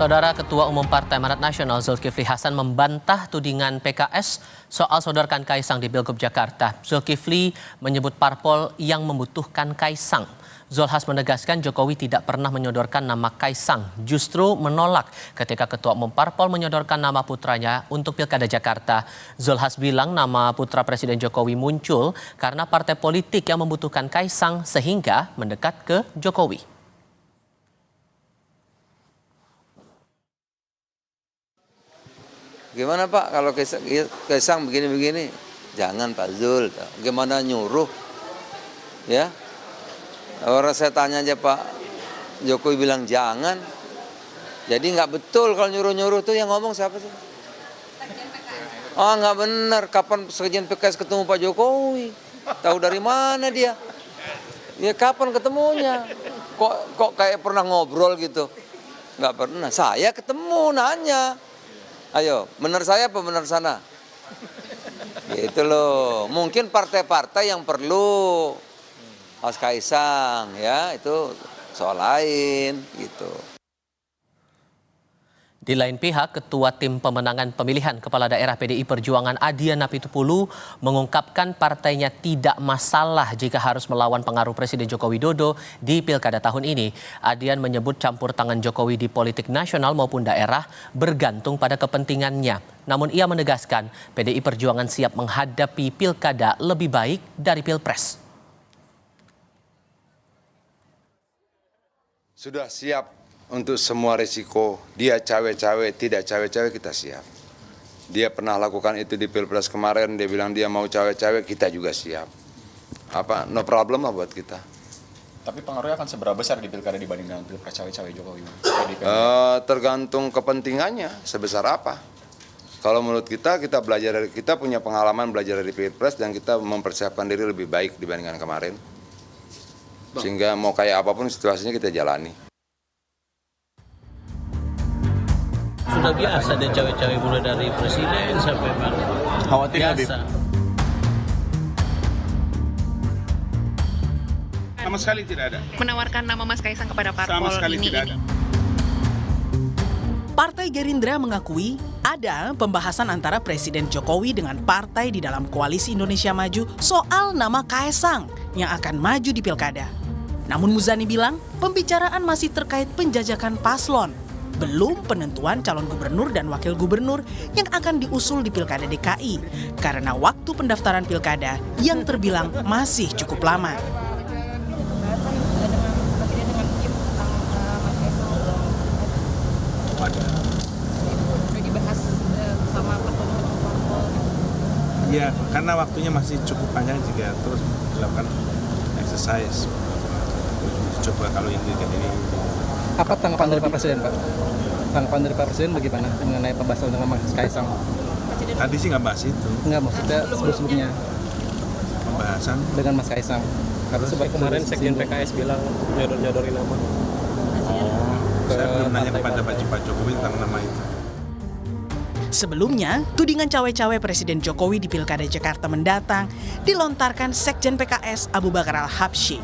Saudara Ketua Umum Partai Amanat Nasional Zulkifli Hasan membantah tudingan PKS soal sodorkan Kaisang di Pilgub Jakarta. Zulkifli menyebut parpol yang membutuhkan Kaisang. Zulhas menegaskan Jokowi tidak pernah menyodorkan nama Kaisang, justru menolak ketika Ketua Umum Parpol menyodorkan nama putranya untuk Pilkada Jakarta. Zulhas bilang nama putra Presiden Jokowi muncul karena partai politik yang membutuhkan Kaisang sehingga mendekat ke Jokowi. Gimana Pak kalau Kaisang begini-begini? Jangan Pak Zul, gimana nyuruh? Ya, orang saya tanya aja Pak Jokowi bilang jangan. Jadi nggak betul kalau nyuruh-nyuruh tuh yang ngomong siapa sih? Oh nggak benar, kapan Sekjen PKS ketemu Pak Jokowi? Tahu dari mana dia? Ya kapan ketemunya? Kok kayak pernah ngobrol gitu? Nggak pernah, saya ketemu nanya. Ayo, benar saya apa benar sana? Gitu loh. Mungkin partai-partai yang perlu Mas Kaisang ya, itu soal lain gitu. Di lain pihak, Ketua Tim Pemenangan Pemilihan Kepala Daerah PDI Perjuangan Adian Apitupulu mengungkapkan partainya tidak masalah jika harus melawan pengaruh Presiden Joko Widodo di Pilkada tahun ini. Adian menyebut campur tangan Jokowi di politik nasional maupun daerah bergantung pada kepentingannya. Namun ia menegaskan PDI Perjuangan siap menghadapi Pilkada lebih baik dari Pilpres. Sudah siap untuk semua risiko, dia cawe-cawe, tidak cawe-cawe kita siap. Dia pernah lakukan itu di Pilpres kemarin, dia bilang dia mau cawe-cawe, kita juga siap. Apa, no problem lah buat kita. Tapi pengaruhnya akan seberapa besar di Pilkada dibanding dengan Pilpres cawe-cawe Jokowi? Tergantung kepentingannya, sebesar apa. Kalau menurut kita belajar dari, kita punya pengalaman belajar dari Pilpres dan kita mempersiapkan diri lebih baik dibandingkan kemarin. Sehingga mau kayak apapun situasinya kita jalani. Sudah biasa dia cawe-cawe mulai dari presiden sampai mana. Khawatir biasa. Sama sekali tidak ada. Menawarkan nama Mas Kaisang kepada parpol Sama sekali ini. tidak ada. Partai Gerindra mengakui ada pembahasan antara Presiden Jokowi dengan partai di dalam Koalisi Indonesia Maju soal nama Kaisang yang akan maju di Pilkada. Namun Muzani bilang pembicaraan masih terkait penjajakan paslon, belum penentuan calon gubernur dan wakil gubernur yang akan diusul di Pilkada DKI karena waktu pendaftaran Pilkada yang terbilang masih cukup lama. Ya, karena waktunya masih cukup panjang juga terus dilakukan exercise. Coba kalau ini. Apa tanggapan dari Pak Presiden, Pak? Tanggapan dari Pak Presiden bagaimana mengenai pembahasan dengan Mas Kaisang? Tadi sih nggak bahas itu. Enggak, maksudnya sebelumnya Pembahasan dengan Mas Kaisang. Karena kemarin Sekjen PKS bilang nyodorin nama. Saya belum nanya kepada Pak Jokowi tentang nama itu. Sebelumnya, tudingan cawe-cawe Presiden Jokowi di Pilkada Jakarta mendatang dilontarkan Sekjen PKS Abu Bakar Al-Habsyi.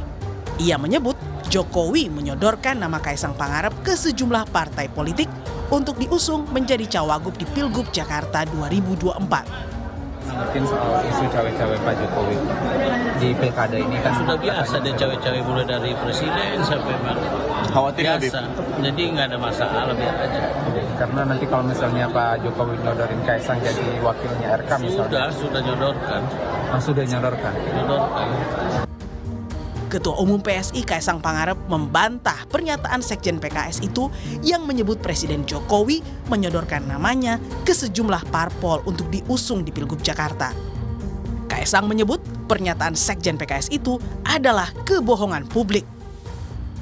Ia menyebut Jokowi menyodorkan nama Kaisang Pangarep ke sejumlah partai politik untuk diusung menjadi cawagup di Pilgub Jakarta 2024. Mungkin soal isu cawe-cawe Pak Jokowi di Pilkada ini kan Sudah biasa dia cawe-cawe mulai dari presiden sampai mana. Khawatir biasa. Jadi nggak ada masalah, biar aja. karena nanti kalau misalnya Pak Jokowi nyodorin Kaisang jadi wakilnya RK misalnya. Sudah nyodorkan. Sudah nyodorkan. Ketua Umum PSI Kaisang Pangarep membantah pernyataan Sekjen PKS itu yang menyebut Presiden Jokowi menyodorkan namanya ke sejumlah parpol untuk diusung di Pilgub Jakarta. Kaisang menyebut pernyataan Sekjen PKS itu adalah kebohongan publik.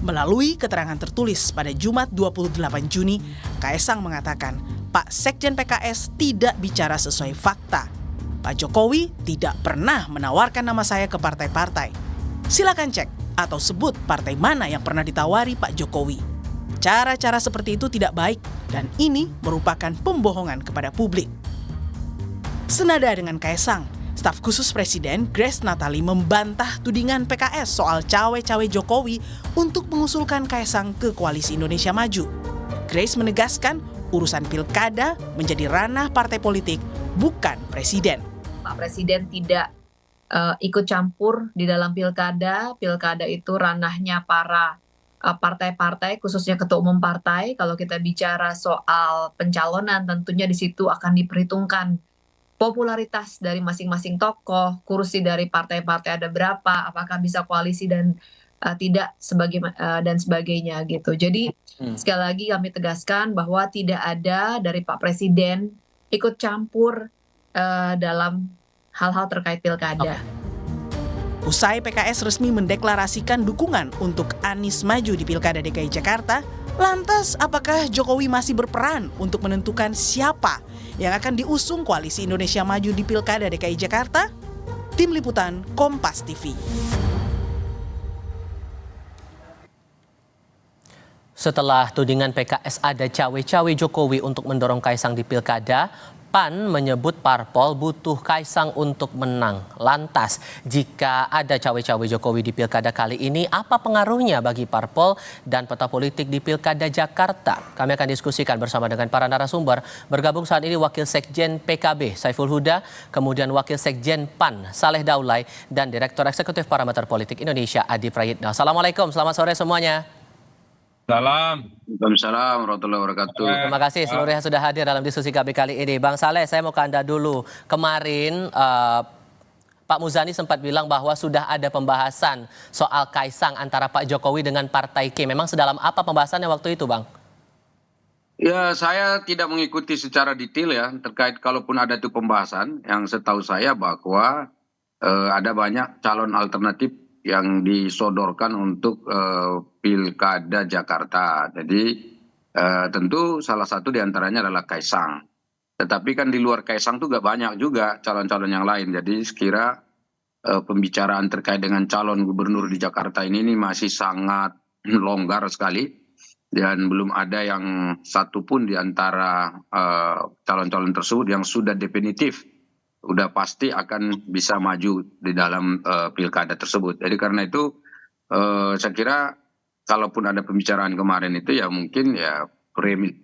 Melalui keterangan tertulis pada Jumat 28 Juni, Kaisang mengatakan Pak Sekjen PKS tidak bicara sesuai fakta. Pak Jokowi tidak pernah menawarkan nama saya ke partai-partai. Silakan cek atau sebut partai mana yang pernah ditawari Pak Jokowi. Cara-cara seperti itu tidak baik dan ini merupakan pembohongan kepada publik. Senada dengan Kaisang, staf khusus Presiden Grace Natali membantah tudingan PKS soal cawe-cawe Jokowi untuk mengusulkan Kaisang ke Koalisi Indonesia Maju. Grace menegaskan urusan pilkada menjadi ranah partai politik, bukan presiden. Pak Presiden tidak ikut campur di dalam pilkada. Pilkada itu ranahnya para partai-partai, khususnya ketua umum partai. Kalau kita bicara soal pencalonan, tentunya di situ akan diperhitungkan popularitas dari masing-masing tokoh, kursi dari partai-partai ada berapa, apakah bisa koalisi dan tidak dan sebagainya gitu. Jadi sekali lagi kami tegaskan bahwa tidak ada dari Pak Presiden ikut campur dalam hal-hal terkait pilkada. Usai PKS resmi mendeklarasikan dukungan untuk Anies maju di Pilkada DKI Jakarta, lantas apakah Jokowi masih berperan untuk menentukan siapa yang akan diusung Koalisi Indonesia Maju di Pilkada DKI Jakarta? Tim Liputan Kompas TV. Setelah tudingan PKS ada cawe-cawe Jokowi untuk mendorong Kaisang di Pilkada, PAN menyebut parpol butuh Kaisang untuk menang. Lantas, jika ada cawe-cawe Jokowi di Pilkada kali ini, apa pengaruhnya bagi parpol dan peta politik di Pilkada Jakarta? Kami akan diskusikan bersama dengan para narasumber. Bergabung saat ini Wakil Sekjen PKB Saiful Huda, kemudian Wakil Sekjen PAN Saleh Daulay, dan Direktur Eksekutif Parameter Politik Indonesia Adi Prayitno. Assalamualaikum, selamat sore semuanya. Waalaikumsalam warahmatullahi wabarakatuh. Terima kasih seluruhnya sudah hadir dalam diskusi kami kali ini. Bang Saleh, saya mau ke Anda dulu. Kemarin Pak Muzani sempat bilang bahwa sudah ada pembahasan soal Kaisang antara Pak Jokowi dengan Partai K. Memang sedalam apa pembahasannya waktu itu, Bang? Ya, saya tidak mengikuti secara detail ya terkait kalaupun ada itu pembahasan. Yang setahu saya bahwa ada banyak calon alternatif yang disodorkan untuk Pilkada Jakarta. Jadi tentu salah satu diantaranya adalah Kaisang. Tetapi kan di luar Kaisang tuh gak banyak juga calon-calon yang lain. Jadi sekira pembicaraan terkait dengan calon gubernur di Jakarta ini masih sangat longgar sekali. Dan belum ada yang satupun di antara calon-calon tersebut yang sudah definitif udah pasti akan bisa maju di dalam pilkada tersebut. Jadi karena itu saya kira kalaupun ada pembicaraan kemarin itu ya mungkin ya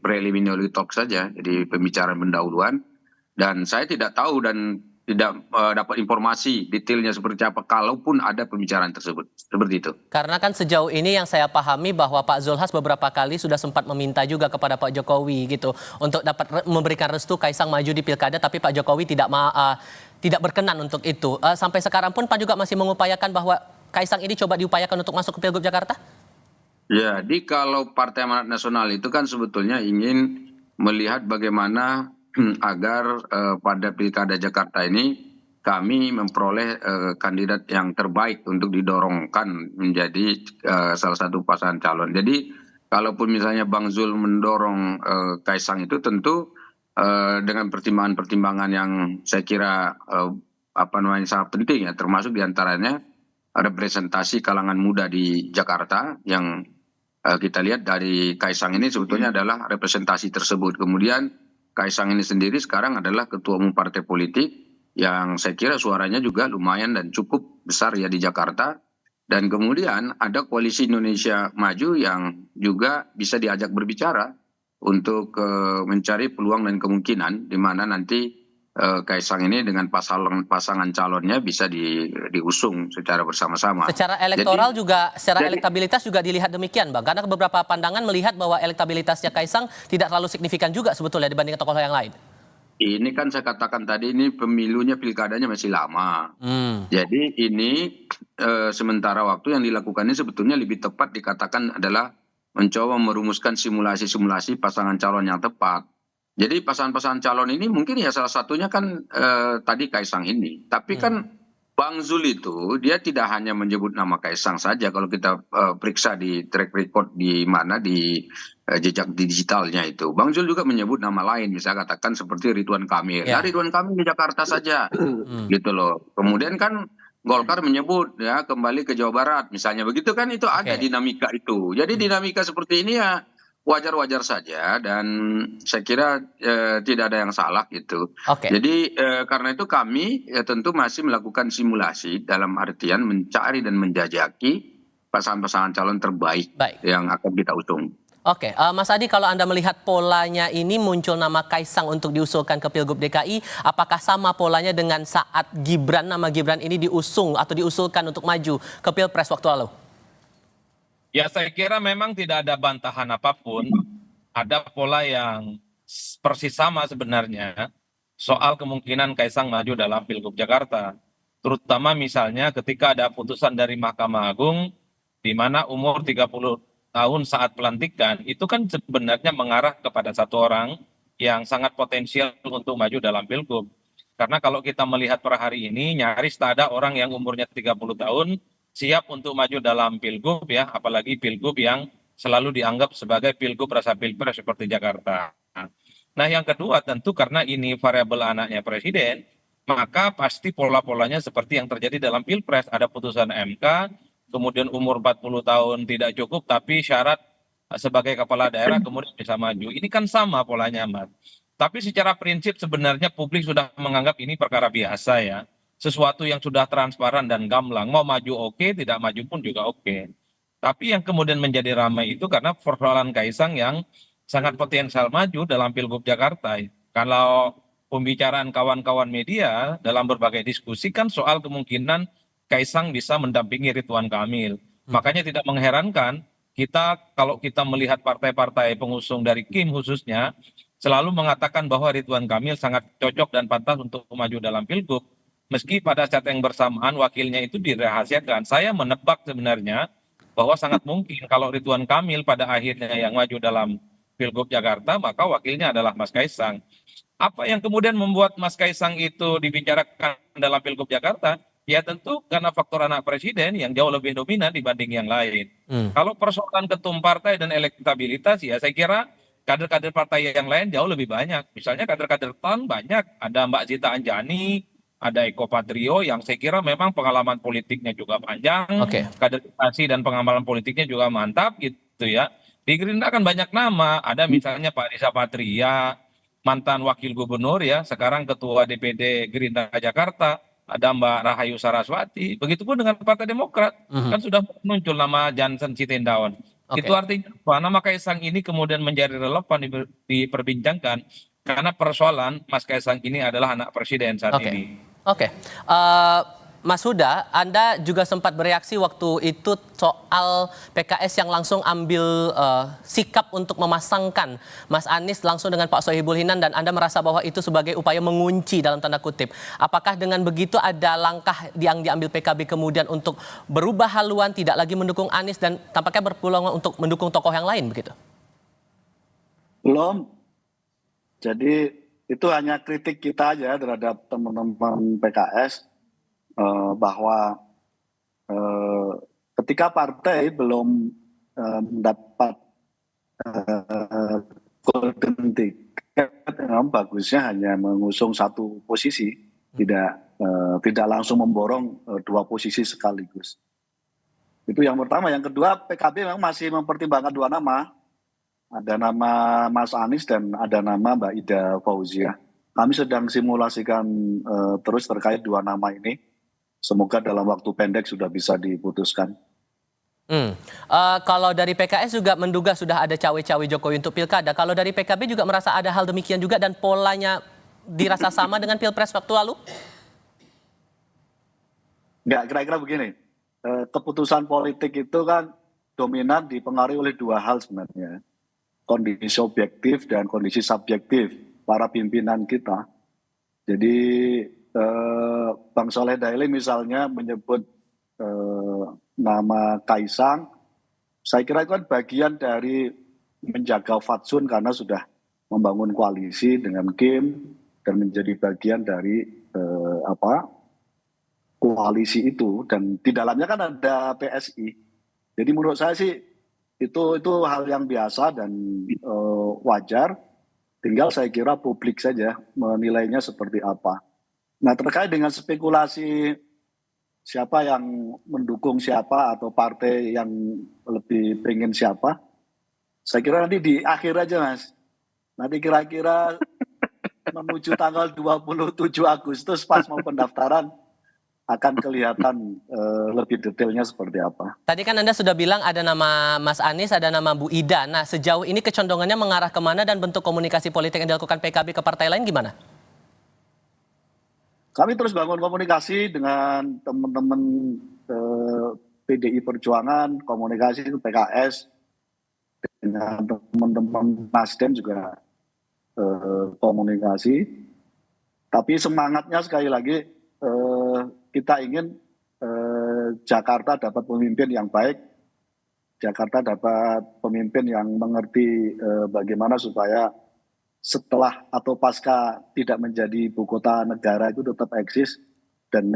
preliminary talk saja, jadi pembicaraan pendahuluan. Dan saya tidak tahu dan tidak dapat informasi detailnya seperti apa kalaupun ada pembicaraan tersebut. Seperti itu. Karena kan sejauh ini yang saya pahami bahwa Pak Zulhas beberapa kali sudah sempat meminta juga kepada Pak Jokowi gitu untuk dapat memberikan restu Kaisang maju di Pilkada, tapi Pak Jokowi tidak berkenan untuk itu. Sampai sekarang pun PAN juga masih mengupayakan bahwa Kaisang ini coba diupayakan untuk masuk ke Pilgub Jakarta? Jadi kalau Partai Amanat Nasional itu kan sebetulnya ingin melihat bagaimana agar pada Pilkada Jakarta ini kami memperoleh kandidat yang terbaik untuk didorongkan menjadi salah satu pasangan calon. Jadi kalaupun misalnya Bang Zul mendorong Kaisang itu tentu dengan pertimbangan-pertimbangan yang saya kira sangat penting ya, termasuk diantaranya representasi kalangan muda di Jakarta yang kita lihat dari Kaisang ini sebetulnya adalah representasi tersebut. Kemudian Kaisang ini sendiri sekarang adalah ketua umum partai politik yang saya kira suaranya juga lumayan dan cukup besar ya di Jakarta. Dan kemudian ada Koalisi Indonesia Maju yang juga bisa diajak berbicara untuk mencari peluang dan kemungkinan di mana nanti Kaisang ini dengan pasangan calonnya bisa diusung secara bersama-sama. Secara elektoral secara elektabilitas juga dilihat demikian, Bang. Karena beberapa pandangan melihat bahwa elektabilitasnya Kaisang tidak terlalu signifikan juga sebetulnya dibandingkan tokoh yang lain. Ini kan saya katakan tadi ini pemilunya pilkadanya masih lama. Jadi ini sementara waktu yang dilakukan ini sebetulnya lebih tepat dikatakan adalah mencoba merumuskan simulasi-simulasi pasangan calon yang tepat. Jadi pasangan-pasangan calon ini mungkin ya salah satunya kan tadi Kaisang ini. Tapi kan Bang Zul itu dia tidak hanya menyebut nama Kaisang saja. Kalau kita periksa di track record di mana di jejak digitalnya itu. Bang Zul juga menyebut nama lain. Misalnya katakan seperti Ridwan Kamil. Ya, Ridwan Kamil di Jakarta saja. Gitu loh. Kemudian kan Golkar menyebut ya kembali ke Jawa Barat. Misalnya begitu kan itu ada dinamika itu. Jadi dinamika seperti ini ya wajar-wajar saja dan saya kira tidak ada yang salah gitu. Jadi karena itu kami tentu masih melakukan simulasi dalam artian mencari dan menjajaki pasangan-pasangan calon terbaik yang akan kita usung. Oke, Mas Adi, kalau Anda melihat polanya ini muncul nama Kaisang untuk diusulkan ke Pilgub DKI, apakah sama polanya dengan saat nama Gibran ini diusung atau diusulkan untuk maju ke Pilpres waktu lalu? Ya, saya kira memang tidak ada bantahan apapun. Ada pola yang persis sama sebenarnya soal kemungkinan Kaisang maju dalam Pilgub Jakarta. Terutama misalnya ketika ada putusan dari Mahkamah Agung di mana umur 30 tahun saat pelantikan itu kan sebenarnya mengarah kepada satu orang yang sangat potensial untuk maju dalam Pilgub. Karena kalau kita melihat per hari ini nyaris tak ada orang yang umurnya 30 tahun siap untuk maju dalam Pilgub ya, apalagi Pilgub yang selalu dianggap sebagai Pilgub rasa Pilpres seperti Jakarta. Nah, yang kedua tentu karena ini variabel anaknya presiden, maka pasti pola-polanya seperti yang terjadi dalam Pilpres. Ada putusan MK, kemudian umur 40 tahun tidak cukup, tapi syarat sebagai kepala daerah kemudian bisa maju. Ini kan sama polanya, Mas. Tapi secara prinsip sebenarnya publik sudah menganggap ini perkara biasa ya. Sesuatu yang sudah transparan dan gamblang. Mau maju oke, tidak maju pun juga oke. Tapi yang kemudian menjadi ramai itu karena persoalan Kaisang yang sangat potensial maju dalam Pilgub Jakarta. Kalau pembicaraan kawan-kawan media dalam berbagai diskusi kan soal kemungkinan Kaisang bisa mendampingi Ridwan Kamil. Makanya tidak mengherankan kalau kita melihat partai-partai pengusung dari Kim khususnya selalu mengatakan bahwa Ridwan Kamil sangat cocok dan pantas untuk maju dalam Pilgub. Meski pada saat yang bersamaan wakilnya itu dirahasiakan. Saya menebak sebenarnya bahwa sangat mungkin kalau Ridwan Kamil pada akhirnya yang maju dalam Pilgub Jakarta, maka wakilnya adalah Mas Kaisang. Apa yang kemudian membuat Mas Kaisang itu dibicarakan dalam Pilgub Jakarta? Ya tentu karena faktor anak presiden yang jauh lebih dominan dibanding yang lain. Kalau persoalan ketum partai dan elektabilitas, ya saya kira kader-kader partai yang lain jauh lebih banyak. Misalnya kader-kader PAN banyak, ada Mbak Zita Anjani, ada Eko Patrio yang saya kira memang pengalaman politiknya juga panjang, kaderisasi dan pengamalan politiknya juga mantap gitu ya. Di Gerindra kan banyak nama, ada misalnya Pak Riza Patria, mantan wakil gubernur ya, sekarang ketua DPD Gerindra Jakarta, ada Mbak Rahayu Saraswati, begitupun dengan Partai Demokrat, kan sudah muncul nama Johnson Sitindaun. Itu artinya apa? Nama Kaisang ini kemudian menjadi relevan diperbincangkan karena persoalan Mas Kaisang ini adalah anak presiden saat ini. Mas Huda, Anda juga sempat bereaksi waktu itu soal PKS yang langsung ambil sikap untuk memasangkan Mas Anies langsung dengan Pak Sohibul Hinan dan Anda merasa bahwa itu sebagai upaya mengunci dalam tanda kutip. Apakah dengan begitu ada langkah yang diambil PKB kemudian untuk berubah haluan, tidak lagi mendukung Anies dan tampaknya berpeluang untuk mendukung tokoh yang lain begitu? Belum. Jadi itu hanya kritik kita aja terhadap teman-teman PKS. Bahwa ketika partai belum mendapat golden ticket, memang bagusnya hanya mengusung satu posisi, tidak langsung memborong dua posisi sekaligus. Itu yang pertama. Yang kedua, PKB memang masih mempertimbangkan dua nama. Ada nama Mas Anies dan ada nama Mbak Ida Fauzia. Kami sedang simulasikan terus terkait dua nama ini. Semoga dalam waktu pendek sudah bisa diputuskan. Kalau dari PKS juga menduga sudah ada cawe-cawe Jokowi untuk pilkada. Kalau dari PKB juga merasa ada hal demikian juga dan polanya dirasa sama dengan pilpres waktu lalu? Enggak, kira-kira begini. Keputusan politik itu kan dominan dipengaruhi oleh dua hal sebenarnya. Kondisi objektif dan kondisi subjektif para pimpinan kita. Jadi Bang Soleh Daily misalnya menyebut nama Kaisang, saya kira itu kan bagian dari menjaga fatsun karena sudah membangun koalisi dengan Kim dan menjadi bagian dari koalisi itu dan di dalamnya kan ada PSI. Jadi menurut saya sih itu hal yang biasa dan wajar. Tinggal saya kira publik saja menilainya seperti apa. Nah, terkait dengan spekulasi siapa yang mendukung siapa atau partai yang lebih pengen siapa, saya kira nanti di akhir aja, Mas. Nanti kira-kira menuju tanggal 27 Agustus pas mau pendaftaran, akan kelihatan lebih detailnya seperti apa. Tadi kan Anda sudah bilang ada nama Mas Anies, ada nama Bu Ida. Nah, sejauh ini kecondongannya mengarah kemana dan bentuk komunikasi politik yang dilakukan PKB ke partai lain gimana? Kami terus bangun komunikasi dengan teman-teman PDI Perjuangan, komunikasi ke PKS, dengan teman-teman Nasdem juga komunikasi. Tapi semangatnya sekali lagi kita ingin Jakarta dapat pemimpin yang baik, Jakarta dapat pemimpin yang mengerti bagaimana supaya setelah atau pasca tidak menjadi ibu kota negara itu tetap eksis dan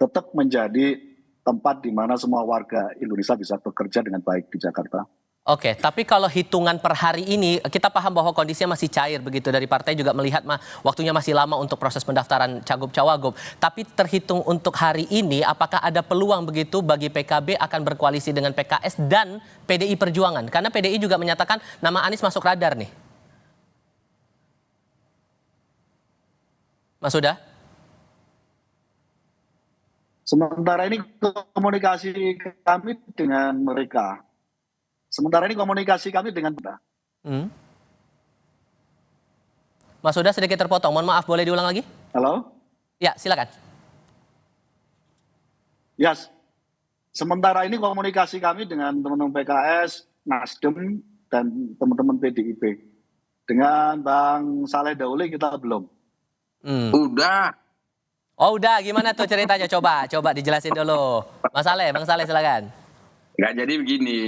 tetap menjadi tempat di mana semua warga Indonesia bisa bekerja dengan baik di Jakarta. Oke, tapi kalau hitungan per hari ini, kita paham bahwa kondisinya masih cair begitu. Dari partai juga melihat waktunya masih lama untuk proses pendaftaran Cagup-Cawagup. Tapi terhitung untuk hari ini, apakah ada peluang begitu bagi PKB akan berkoalisi dengan PKS dan PDI Perjuangan? Karena PDI juga menyatakan nama Anies masuk radar nih. Mas Huda? Sementara ini komunikasi kami dengan mereka. Mas Huda sedikit terpotong. Mohon maaf, boleh diulang lagi? Halo? Ya, silakan. Yes. Sementara ini komunikasi kami dengan teman-teman PKS, Nasdem, dan teman-teman PDIP. Dengan Bang Saleh Daule kita belum. Udah. Oh udah, gimana tuh ceritanya? Coba dijelasin dulu. Bang Saleh silakan. Nggak, jadi begini.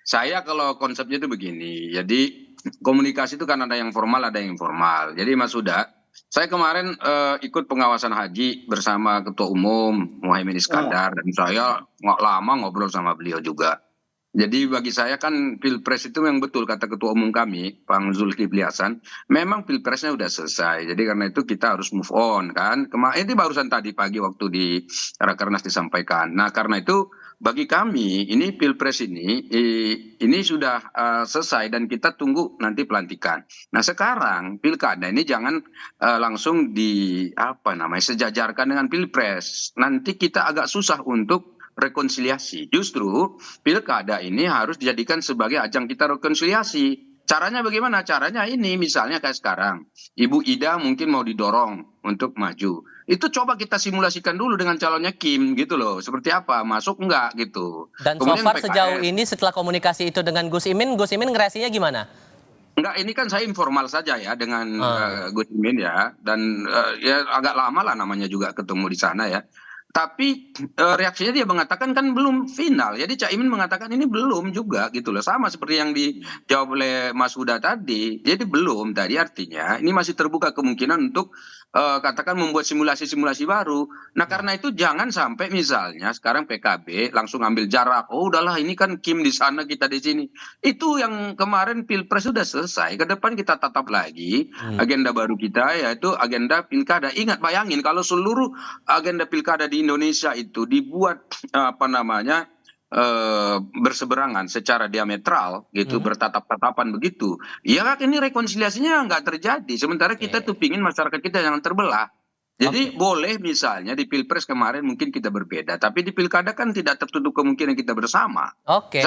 Saya kalau konsepnya itu begini. Jadi komunikasi itu kan ada yang formal, ada yang informal. Jadi Mas Huda, saya kemarin ikut pengawasan haji bersama Ketua Umum Muhaimin Iskandar. Dan saya nggak lama ngobrol sama beliau juga. Jadi bagi saya kan Pilpres itu yang betul kata Ketua Umum kami, Bang Zulkifli Hasan, memang Pilpresnya udah selesai. Jadi karena itu kita harus move on kan. Ini barusan tadi pagi waktu di Rakernas disampaikan. Nah karena itu bagi kami ini Pilpres ini sudah selesai dan kita tunggu nanti pelantikan. Nah sekarang Pilkada ini jangan langsung sejajarkan dengan Pilpres. Nanti kita agak susah untuk rekonsiliasi. Justru Pilkada ini harus dijadikan sebagai ajang kita rekonsiliasi. Caranya bagaimana? Caranya ini misalnya kayak sekarang. Ibu Ida mungkin mau didorong untuk maju. Itu coba kita simulasikan dulu dengan calonnya Kim gitu loh. Seperti apa? Masuk enggak gitu. Dan kemudian so far sejauh ini setelah komunikasi itu dengan Gus Imin ngereaksinya gimana? Enggak, ini kan saya informal saja ya dengan Gus Imin ya. Dan ya agak lama lah namanya juga ketemu di sana ya. Tapi reaksinya dia mengatakan kan belum final. Jadi Cak Imin mengatakan ini belum juga gitu loh. Sama seperti yang dijawab oleh Mas Huda tadi. Jadi belum tadi artinya ini masih terbuka kemungkinan untuk katakan membuat simulasi-simulasi baru. Nah karena itu jangan sampai misalnya sekarang PKB langsung ambil jarak. Oh udahlah ini kan Kim di sana kita di sini. Itu yang kemarin Pilpres sudah selesai. Ke depan kita tatap lagi agenda baru kita yaitu agenda Pilkada. Ingat bayangin kalau seluruh agenda Pilkada di Indonesia itu dibuat berseberangan secara diametral gitu, bertatap-tatapan begitu, ya ini rekonsiliasinya nggak terjadi. Sementara kita tuh pingin masyarakat kita jangan terbelah. Jadi boleh misalnya di Pilpres kemarin mungkin kita berbeda, tapi di Pilkada kan tidak tertutup kemungkinan kita bersama.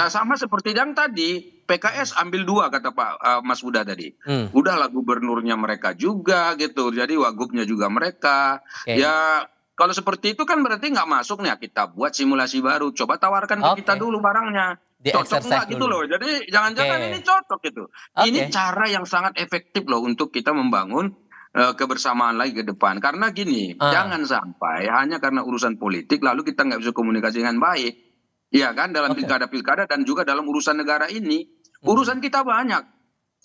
Sama seperti yang tadi PKS ambil dua kata Pak Mas Huda tadi. Udahlah gubernurnya mereka juga gitu, jadi wagubnya juga mereka. Ya kalau seperti itu kan berarti nggak masuk nih, kita buat simulasi baru. Coba tawarkan ke kita dulu barangnya. Cocok nggak gitu loh. Jadi jangan-jangan ini cocok gitu. Ini cara yang sangat efektif loh untuk kita membangun kebersamaan lagi ke depan. Karena gini, jangan sampai hanya karena urusan politik lalu kita nggak bisa komunikasi dengan baik. Iya kan, dalam pilkada-pilkada dan juga dalam urusan negara ini. Urusan kita banyak.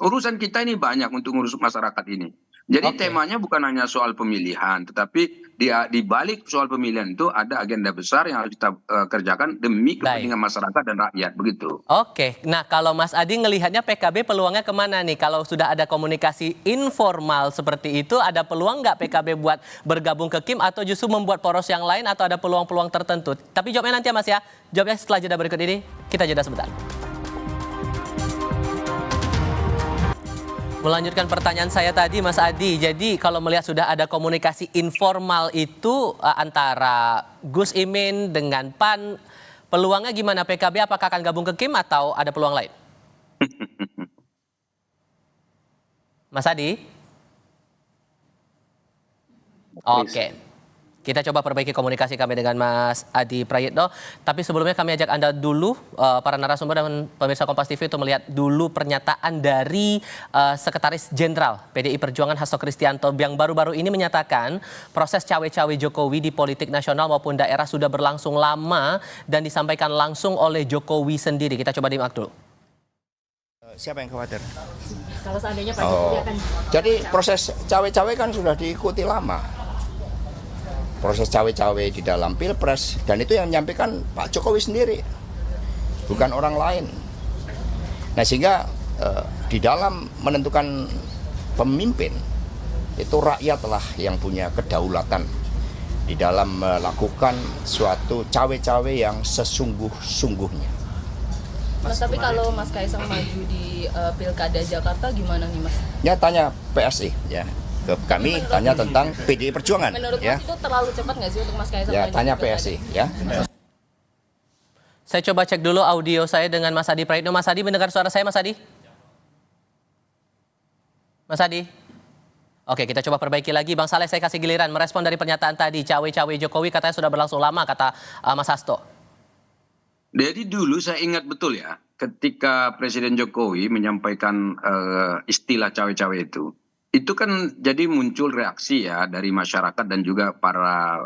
Urusan kita ini banyak untuk ngurus masyarakat ini. Jadi temanya bukan hanya soal pemilihan, tetapi di balik soal pemilihan itu ada agenda besar yang harus kita kerjakan demi kepentingan masyarakat dan rakyat, begitu. Oke, nah kalau Mas Adi ngelihatnya PKB peluangnya kemana nih? Kalau sudah ada komunikasi informal seperti itu, ada peluang nggak PKB buat bergabung ke Kim atau justru membuat poros yang lain atau ada peluang-peluang tertentu? Tapi jawabnya nanti ya Mas ya, jawabnya setelah jeda berikut ini, kita jeda sebentar. Melanjutkan pertanyaan saya tadi, Mas Adi. Jadi kalau melihat sudah ada komunikasi informal itu antara Gus Imin dengan PAN, peluangnya gimana PKB? Apakah akan gabung ke Kim atau ada peluang lain? Mas Adi? Oke. Kita coba perbaiki komunikasi kami dengan Mas Adi Prayitno. Tapi sebelumnya kami ajak Anda dulu, para narasumber dan pemirsa Kompas TV, untuk melihat dulu pernyataan dari Sekretaris Jenderal PDI Perjuangan Hasto Kristianto yang baru-baru ini menyatakan proses cawe-cawe Jokowi di politik nasional maupun daerah sudah berlangsung lama dan disampaikan langsung oleh Jokowi sendiri. Kita coba disimak dulu. Siapa yang khawatir? Kalau seandainya Pak Jokowi akan... Jadi proses cawe-cawe kan sudah diikuti lama. Proses cawe-cawe di dalam Pilpres, dan itu yang menyampaikan Pak Jokowi sendiri, bukan orang lain. Nah sehingga di dalam menentukan pemimpin, itu rakyatlah yang punya kedaulatan di dalam melakukan suatu cawe-cawe yang sesungguh-sungguhnya. Mas, tapi kalau Mas Kaisang maju di Pilkada Jakarta gimana nih Mas? Ya tanya PSI ya. Kami tanya tentang PDI Perjuangan. Menurut ya. Mas itu terlalu cepat nggak sih untuk Mas Kaisang? Ya tanya PSI ya. Saya coba cek dulu audio saya dengan Mas Adi Prayitno. Mas Adi mendengar suara saya, Mas Adi? Mas Adi? Oke, kita coba perbaiki lagi. Bang Saleh, saya kasih giliran merespon dari pernyataan tadi. Cawe-cawe Jokowi katanya sudah berlangsung lama, kata Mas Hasto. Jadi dulu saya ingat betul ya, ketika Presiden Jokowi menyampaikan istilah cawe-cawe itu kan jadi muncul reaksi ya dari masyarakat dan juga para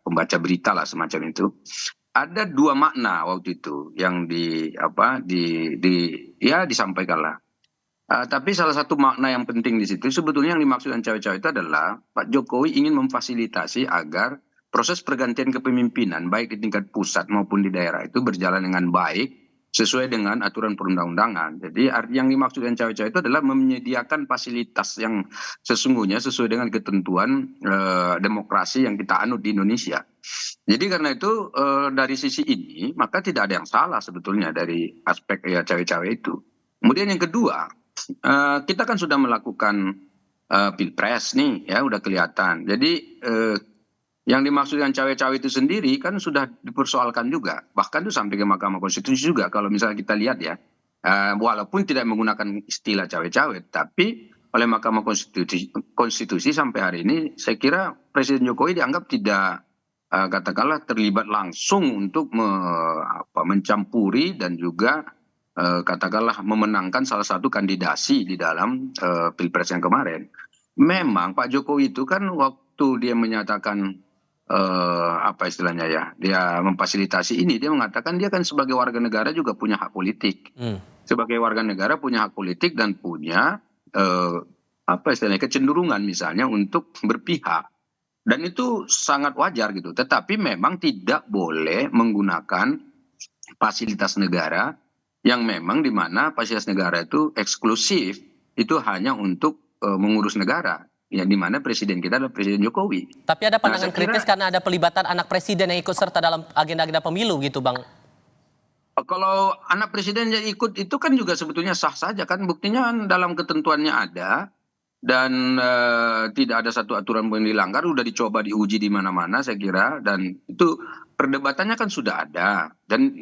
pembaca berita lah semacam itu. Ada dua makna waktu itu yang disampaikan lah. Tapi salah satu makna yang penting di situ sebetulnya yang dimaksudkan cawe-cawe itu adalah Pak Jokowi ingin memfasilitasi agar proses pergantian kepemimpinan baik di tingkat pusat maupun di daerah itu berjalan dengan baik sesuai dengan aturan perundang-undangan. Jadi yang dimaksudkan cawe-cawe itu adalah menyediakan fasilitas yang sesungguhnya sesuai dengan ketentuan demokrasi yang kita anut di Indonesia. Jadi karena itu dari sisi ini maka tidak ada yang salah sebetulnya dari aspek cawe-cawe itu. Kemudian yang kedua, kita kan sudah melakukan Pilpres nih ya, udah kelihatan. Jadi yang dimaksudkan cawe-cawe itu sendiri kan sudah dipersoalkan juga. Bahkan itu sampai ke Mahkamah Konstitusi juga kalau misalnya kita lihat ya. Walaupun tidak menggunakan istilah cawe-cawe, tapi oleh Mahkamah Konstitusi sampai hari ini saya kira Presiden Jokowi dianggap tidak katakanlah terlibat langsung untuk mencampuri dan juga katakanlah memenangkan salah satu kandidasi di dalam Pilpres yang kemarin. Memang Pak Jokowi itu kan waktu dia menyatakan istilahnya ya, dia memfasilitasi ini, dia mengatakan dia kan sebagai warga negara juga punya hak politik. Sebagai warga negara punya hak politik dan punya istilahnya kecenderungan misalnya untuk berpihak. Dan itu sangat wajar gitu. Tetapi memang tidak boleh menggunakan fasilitas negara yang memang di mana fasilitas negara itu eksklusif, itu hanya untuk mengurus negara. Ya, di mana presiden kita adalah Presiden Jokowi. Tapi ada pandangan kritis karena ada pelibatan anak presiden yang ikut serta dalam agenda-agenda pemilu gitu, Bang. Kalau anak presiden yang ikut itu kan juga sebetulnya sah saja kan, buktinya dalam ketentuannya ada dan tidak ada satu aturan pun yang dilanggar, udah dicoba diuji di mana-mana saya kira, dan itu perdebatannya kan sudah ada dan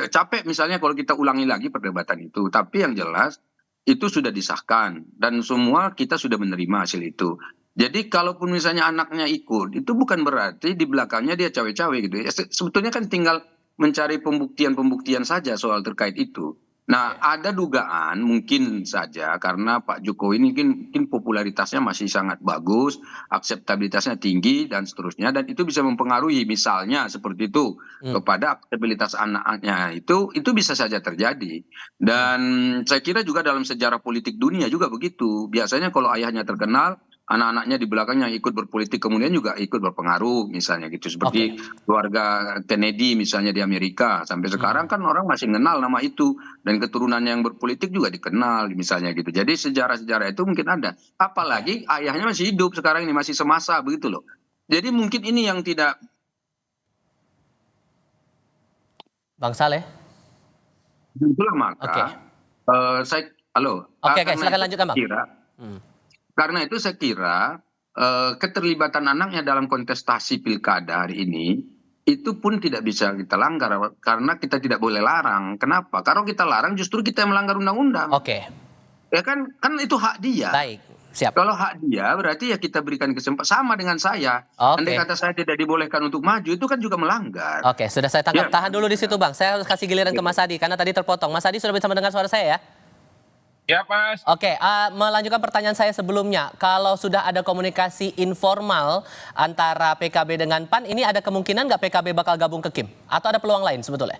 capek misalnya kalau kita ulangi lagi perdebatan itu, tapi yang jelas itu sudah disahkan dan semua kita sudah menerima hasil itu. Jadi kalaupun misalnya anaknya ikut, itu bukan berarti di belakangnya dia cawe-cawe gitu ya. Sebetulnya kan tinggal mencari pembuktian-pembuktian saja soal terkait itu. Nah, ada dugaan mungkin saja karena Pak Jokowi ini mungkin popularitasnya masih sangat bagus, akseptabilitasnya tinggi dan seterusnya, dan itu bisa mempengaruhi misalnya seperti itu kepada akseptabilitas anaknya, itu bisa saja terjadi. Dan saya kira juga dalam sejarah politik dunia juga begitu. Biasanya kalau ayahnya terkenal, anak-anaknya di belakangnya ikut berpolitik kemudian juga ikut berpengaruh misalnya gitu, seperti keluarga Kennedy misalnya di Amerika sampai sekarang kan orang masih mengenal nama itu dan keturunannya yang berpolitik juga dikenal misalnya gitu. Jadi sejarah-sejarah itu mungkin ada, apalagi ayahnya masih hidup sekarang ini, masih semasa begitu loh. Jadi mungkin ini yang tidak. Bang Saleh, Itulah maka Halo. Oke, Karena silakan itu lanjutkan, saya Bang. kira, karena itu saya kira keterlibatan anaknya dalam kontestasi pilkada hari ini itu pun tidak bisa kita langgar karena kita tidak boleh larang. Kenapa? Kalau kita larang justru kita yang melanggar undang-undang. Oke, Ya kan itu hak dia. baik. Siap. Kalau hak dia berarti ya kita berikan kesempatan sama dengan saya. Oke. Andai kata saya tidak dibolehkan untuk maju itu kan juga melanggar. Oke, sudah saya tangkap. Ya. Tahan dulu di situ, Bang. Saya harus kasih giliran ke Mas Adi karena tadi terpotong. Mas Adi sudah bisa mendengar suara saya ya? Ya, Mas. Oke, melanjutkan pertanyaan saya sebelumnya. Kalau sudah ada komunikasi informal antara PKB dengan PAN, ini ada kemungkinan nggak PKB bakal gabung ke KIM? Atau ada peluang lain sebetulnya?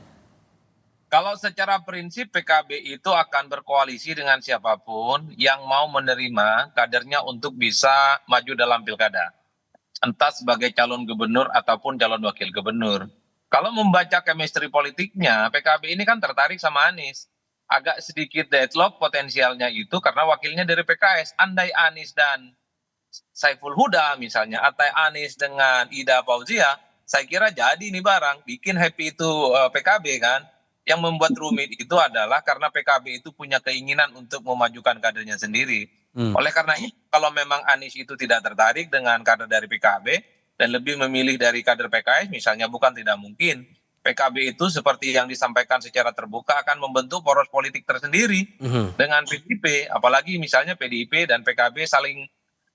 Kalau secara prinsip PKB itu akan berkoalisi dengan siapapun yang mau menerima kadernya untuk bisa maju dalam pilkada. Entah sebagai calon gubernur ataupun calon wakil gubernur. Kalau membaca chemistry politiknya, PKB ini kan tertarik sama Anies. Agak sedikit deadlock potensialnya itu karena wakilnya dari PKS. Andai Anies dan Saiful Huda misalnya, atau Anies dengan Ida Fauzia, saya kira jadi ini barang. Bikin happy itu PKB kan. Yang membuat rumit itu adalah karena PKB itu punya keinginan untuk memajukan kadernya sendiri. Oleh karena itu, kalau memang Anies itu tidak tertarik dengan kader dari PKB dan lebih memilih dari kader PKS, misalnya bukan tidak mungkin. PKB itu seperti yang disampaikan secara terbuka akan membentuk poros politik tersendiri dengan PDIP. Apalagi misalnya PDIP dan PKB saling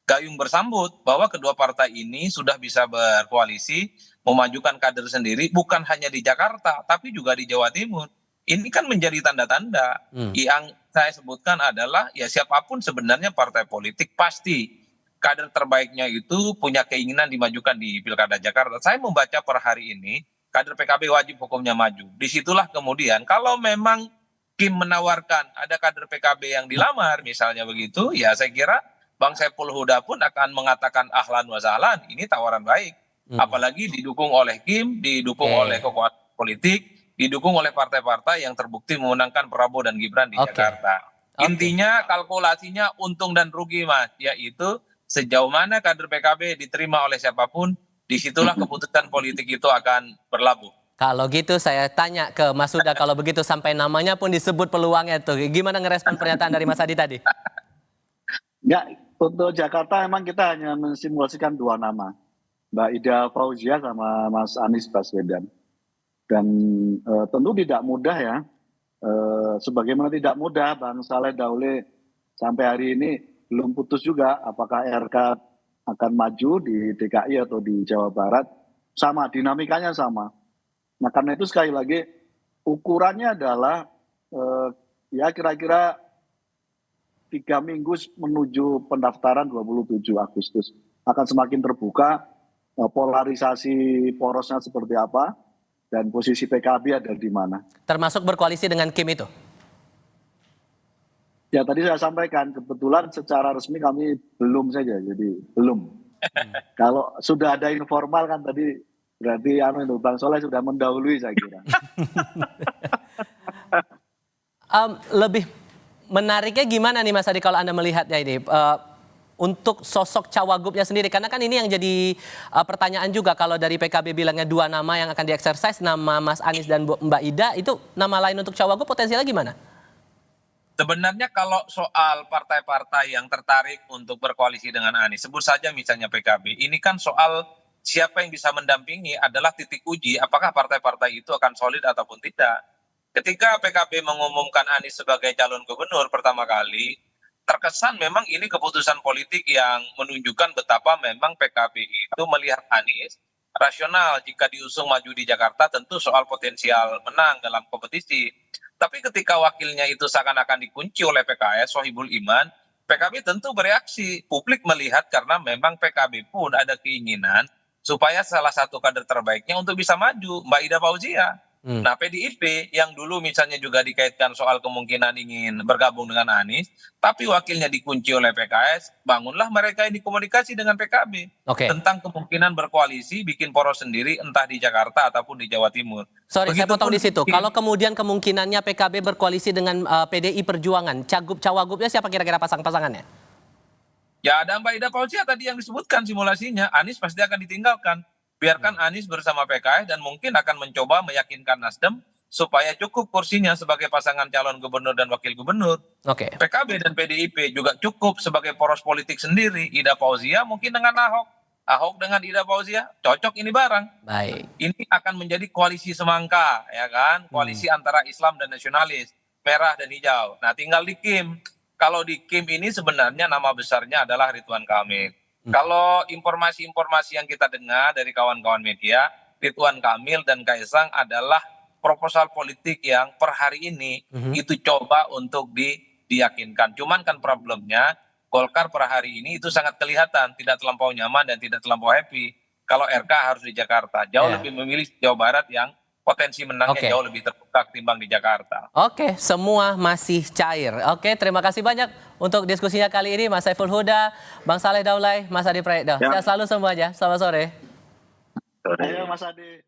gayung bersambut bahwa kedua partai ini sudah bisa berkoalisi memajukan kader sendiri bukan hanya di Jakarta tapi juga di Jawa Timur. Ini kan menjadi tanda-tanda. Yang saya sebutkan adalah ya siapapun sebenarnya partai politik pasti kader terbaiknya itu punya keinginan dimajukan di Pilkada Jakarta. Saya membaca per hari ini kader PKB wajib hukumnya maju. Disitulah kemudian kalau memang Kim menawarkan ada kader PKB yang dilamar misalnya begitu, ya saya kira Bang Saiful Huda pun akan mengatakan ahlan wa sahlan, ini tawaran baik. Apalagi didukung oleh Kim, didukung oleh kekuatan politik, didukung oleh partai-partai yang terbukti memenangkan Prabowo dan Gibran di Jakarta. Intinya kalkulasinya untung dan rugi, Mas, yaitu sejauh mana kader PKB diterima oleh siapapun, disitulah keputusan politik itu akan berlabuh. Kalau gitu saya tanya ke Mas Huda, kalau begitu sampai namanya pun disebut peluangnya tuh. Gimana ngerespon pernyataan dari Mas Adi tadi? Ya, untuk Jakarta memang kita hanya mensimulasikan dua nama. Mbak Ida Fauzia sama Mas Anies Baswedan. Dan tentu tidak mudah ya. Sebagaimana tidak mudah Bang Saleh Daule sampai hari ini belum putus juga apakah RK akan maju di DKI atau di Jawa Barat. Sama, dinamikanya sama. Nah karena itu sekali lagi ukurannya adalah ya kira-kira 3 minggu menuju pendaftaran 27 Agustus. Akan semakin terbuka polarisasi porosnya seperti apa dan posisi PKB ada di mana. Termasuk berkoalisi dengan Kim itu? Ya tadi saya sampaikan, kebetulan secara resmi kami belum saja, jadi belum. Kalau sudah ada informal kan tadi berarti Bang Soleh sudah mendahului saya kira. Lebih menariknya gimana nih Mas Adi kalau Anda melihatnya ini? Untuk sosok cawagupnya sendiri, karena kan ini yang jadi pertanyaan juga kalau dari PKB bilangnya 2 nama yang akan dieksersis, nama Mas Anies dan Mbak Ida, itu nama lain untuk cawagup potensialnya gimana? Sebenarnya kalau soal partai-partai yang tertarik untuk berkoalisi dengan Anies, sebut saja misalnya PKB, ini kan soal siapa yang bisa mendampingi adalah titik uji apakah partai-partai itu akan solid ataupun tidak. Ketika PKB mengumumkan Anies sebagai calon gubernur pertama kali, terkesan memang ini keputusan politik yang menunjukkan betapa memang PKB itu melihat Anies rasional jika diusung maju di Jakarta tentu soal potensial menang dalam kompetisi. Tapi ketika wakilnya itu seakan-akan dikunci oleh PKS, Sohibul Iman, PKB tentu bereaksi. Publik melihat karena memang PKB pun ada keinginan supaya salah satu kader terbaiknya untuk bisa maju, Mbak Ida Fauzia. Nah PDIP yang dulu misalnya juga dikaitkan soal kemungkinan ingin bergabung dengan Anies, tapi wakilnya dikunci oleh PKS, bangunlah mereka ini komunikasi dengan PKB tentang kemungkinan berkoalisi, bikin poros sendiri entah di Jakarta ataupun di Jawa Timur. Sorry, saya potong di situ. Kalau kemudian kemungkinannya PKB berkoalisi dengan PDI Perjuangan, cagup-cawagupnya siapa kira-kira pasang-pasangannya? Ya ada Mbak Ida Fauzia tadi yang disebutkan simulasinya, Anies pasti akan ditinggalkan. Biarkan Anies bersama PKS dan mungkin akan mencoba meyakinkan Nasdem supaya cukup kursinya sebagai pasangan calon gubernur dan wakil gubernur. Oke. PKB dan PDIP juga cukup sebagai poros politik sendiri. Ida Fauzia mungkin dengan Ahok, Ahok dengan Ida Fauzia, cocok ini bareng. Baik. Ini akan menjadi koalisi semangka, ya kan? Koalisi antara Islam dan nasionalis, merah dan hijau. Nah, tinggal di Kim. Kalau di Kim ini sebenarnya nama besarnya adalah Ridwan Kamil. Kalau informasi-informasi yang kita dengar dari kawan-kawan media, Ridwan Kamil dan Kaisang adalah proposal politik yang per hari ini itu coba untuk diyakinkan. Cuman kan problemnya Golkar per hari ini itu sangat kelihatan tidak terlampau nyaman dan tidak terlampau happy kalau RK harus di Jakarta. Jauh lebih memilih Jawa Barat yang potensi menangnya jauh lebih terbuka ketimbang di Jakarta. Oke, semua masih cair. Oke, terima kasih banyak untuk diskusinya kali ini Mas Saiful Huda, Bang Saleh Daulay, Mas Adi Praetno. Sehat selalu semuanya. Selamat sore. Ayo Mas Adi.